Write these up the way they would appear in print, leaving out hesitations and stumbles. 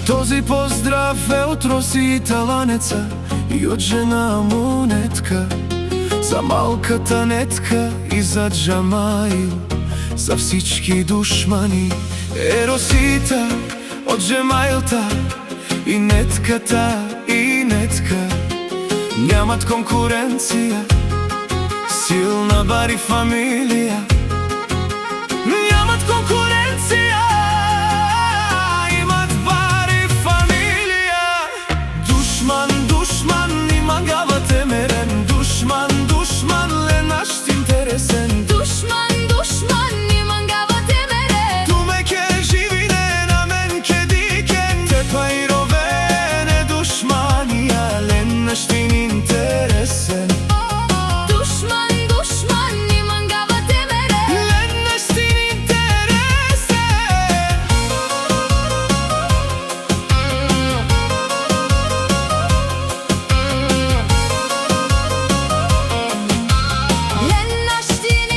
Този поздрав е от Роси и Таланеца и от жена му Нетка, за малката Нетка и за Джамаил, за всички душмани. Е Росита от Джамаилта и Нетката и Нетка нямат конкуренция, силна бари фамилия. Нямат конкуренция, имат бари фамилия. Душман, душман, имагава темерен. Душман, душман, ле наш интересен. Душман, душман, имагава темерен. Ту ме ке живине, на мен ке дикен. Те па и ровене душмания, ле наш интересен. Душман, душман, имагава темерен. Ле наш интересен. Ле наш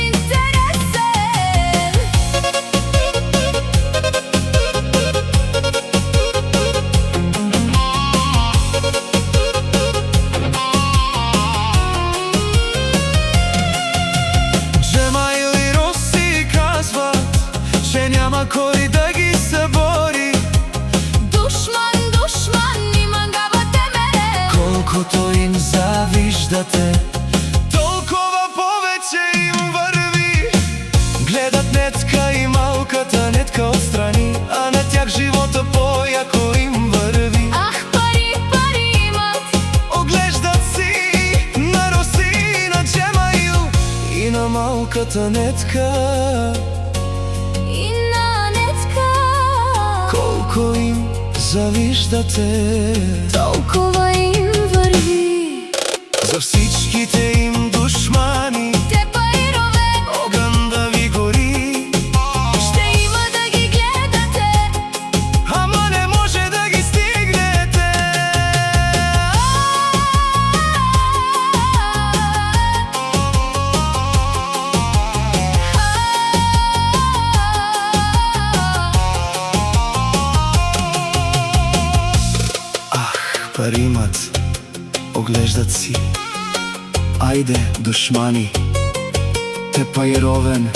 интересен. Джамаил и Роси казват, че няма кой да ги събори. Душман, душман, имагава темерен. Колкото им завиждате, толкова повече им върви. Гледат Нетка и малката Нетка отстрани, а на тях живота по-яко им върви. Ах, пари, пари имат. Оглеждат си на Роси и на Джамаил и на малката Нетка. И на Нетка. Колко им завиждате, Толкова им върви. за всичките им душмани Те па и ровен. огън да ви гори. Ще има да ги гледате. Ама не може да ги стигнете. Ах, пари имат, оглеждат си. Айде, душмани, те па и ровен.